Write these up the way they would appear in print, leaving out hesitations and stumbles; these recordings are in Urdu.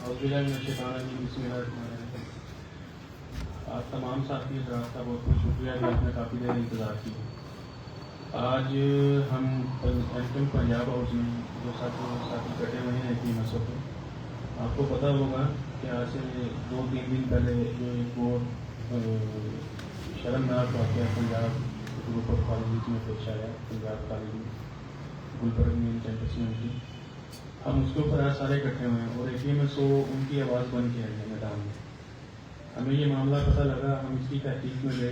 آپ تمام ساتھی حضرات کا بہت بہت شکریہ کہ آپ نے کافی دیر انتظار کیا۔ آج ہم ایل پنجاب ہاؤس میں جو ساتھی کٹے ہوئے ہیں ٹیم ایسوں پہ، آپ کو پتہ ہوگا کہ آج سے 2-3 دن پہلے جو ایک بہت شرمناک واقعہ پنجاب گروپ آف کالجز میں پیش آیا، پنجاب کالج میں گلبرگ مین کیمپس میں ہم اس کے اوپر آج سارے اکٹھے ہوئے ہیں اور اے پی ایم ایس او ان کی آواز بن کے آئی ہے میدان میں۔ ہمیں یہ معاملہ پتہ لگا، ہم اس کی تحقیق میں گئے،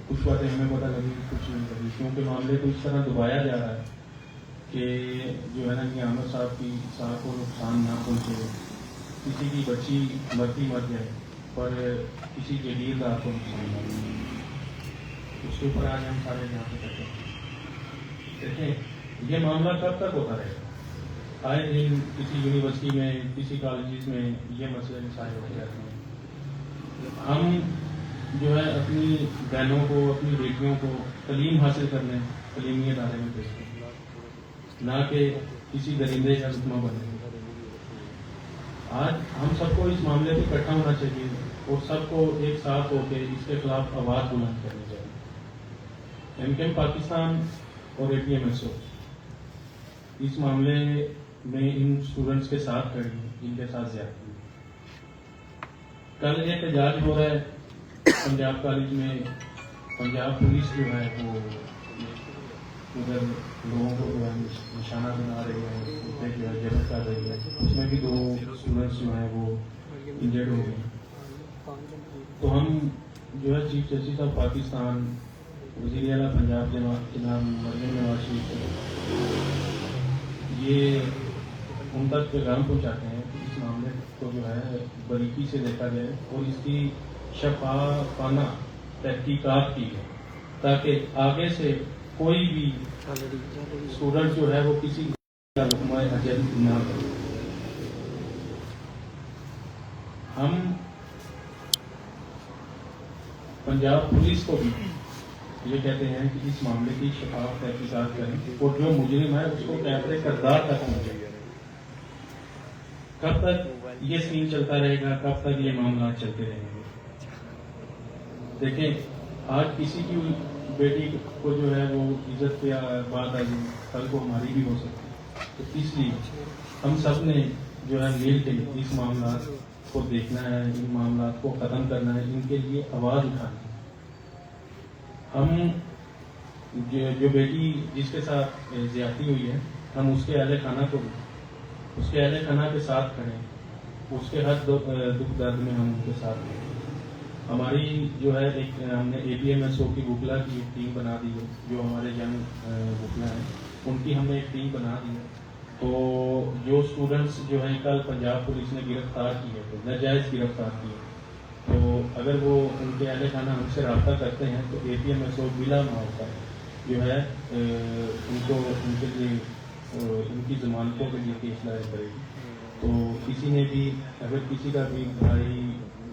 کچھ باتیں ہمیں پتہ لگی، کچھ نہیں لگی، کیونکہ معاملے کو اس طرح دبایا جا رہا ہے کہ جو ہے نا کہ احمد صاحب کی ساتھ کو نقصان نہ پہنچے، کسی کی بچی مرتی مر جائے پر کسی جگیردار کو نقصان نہ پہنچے، اس کے اوپر آج ہم سارے یہاں پہ کرتے ہیں۔ دیکھیں یہ معاملہ کب تک ہوتا رہے گا؟ آئے دن کسی یونیورسٹی میں، کسی کالجز میں یہ مسئلے مسائل ہوتے رہتے ہیں۔ ہم جو ہے اپنی بہنوں کو، اپنی بیٹیوں کو تعلیم حاصل کرنے تعلیمی ادارے میں بھیجتے ہیں، نہ کہ کسی درندے کا رتمہ بننے۔ آج ہم سب کو اس معاملے پہ اکٹھا ہونا چاہیے اور سب کو ایک ساتھ ہو کے اس کے خلاف آواز بلند کرنی چاہیے۔ ایم کیم پاکستان اور اے پی ایم ایس او اس معاملے میں ان اسٹوڈنٹس کے ساتھ کھڑی ہیں جن کے ساتھ زیادتی ہے۔ کل ایک احتجاج ہو رہا ہے پنجاب کالج میں، پنجاب پولیس جو ہے وہ ادھر لوگوں کو جو ہے نشانہ بنا رہی ہے، اس پہ جو ہے جبر کر رہی ہے، اس میں بھی 2 اسٹوڈنٹس جو ہیں وہ انجرڈ ہو گئے۔ تو ہم جو ہے چیف جسٹس آف پاکستان، وزیر اعلیٰ پنجاب جناب مریم نواز شریف کو یہ ان تک پیغام پہنچاتے ہیں کہ اس معاملے کو جو ہے باریکی سے دیکھا جائے اور اس کی شفافانہ تحقیقات کی جائے، تاکہ آگے سے کوئی بھی اسٹوڈنٹ جو ہے وہ کسی کا لقمہ حجر نہ کرے۔ ہم پنجاب پولیس کو بھی یہ کہتے ہیں کہ اس معاملے کی شفاف تحقیقات کریں اور جو مجرم ہے اس کو قید کردار تک پہنچے۔ کب تک یہ سین چلتا رہے گا؟ کب تک یہ معاملات چلتے رہیں گے؟ دیکھیں آج کسی کی بیٹی کو جو ہے وہ عزت پہ بات آئی، کل کو ہماری بھی ہو سکتی ہے، تو اس لیے ہم سب نے جو ہے مل کے اس معاملات کو دیکھنا ہے، ان معاملات کو ختم کرنا ہے، ان کے لیے آواز اٹھانی ہے۔ ہم جو بیٹی جس کے ساتھ زیادتی ہوئی ہے، ہم اس کے اہل خانہ کو اس کے اہل خانہ کے ساتھ کھڑے، اس کے ہر دکھ درد میں ہم ان کے ساتھ ہیں۔ ہماری جو ہے ایک ہم نے اے پی ایم ایس او کی وکلا کی ایک ٹیم بنا دی ہے، جو ہمارے ینگ وکلا ہیں ان کی ہم نے ایک ٹیم بنا دی ہے۔ تو جو اسٹوڈنٹس جو ہیں کل پنجاب پولیس نے گرفتار کیے تھے، ناجائز گرفتار کیے، تو اگر وہ ان کے اہل خانہ ہم سے رابطہ کرتے ہیں تو اے پی ایم ایس او بلا معاوضہ جو ہے ان کو ان کے لیے ان کی ضمانتوں کے لیے کیس دائر کرے گی۔ تو کسی نے بھی اگر کسی کا بھی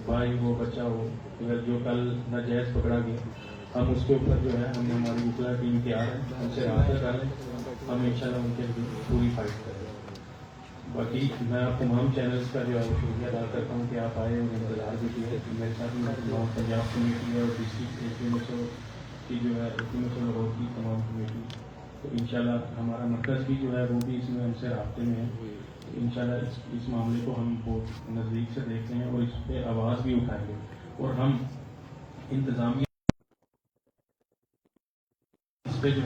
بھائی ہو، بچہ ہو، اگر جو کل ناجائز پکڑا گیا، ہم اس کے اوپر جو ہے ہماری وکلا ٹیم تیار ہے، ان سے رابطہ کریں، ہم انشاءاللہ ان کے لیے پوری فائٹ کریں۔ باقی میں آپ تمام چینلز کا جو ہے وہ شکریہ ادا کرتا ہوں کہ آپ آئے اور انتظار بھی کیے۔ میرے ساتھ میں پنجاب کمیٹی ہے اور district A P M S O کی جو ہے A P M S O Lahore کی تمام کمیٹی، تو انشاءاللہ ہمارا مرکز بھی جو ہے وہ بھی اس میں ہم سے رابطے میں ہے۔ انشاءاللہ اس معاملے کو ہم بہت نزدیک سے دیکھتے ہیں اور اس پہ آواز بھی اٹھائیں گے اور ہم انتظامیہ اس پہ جو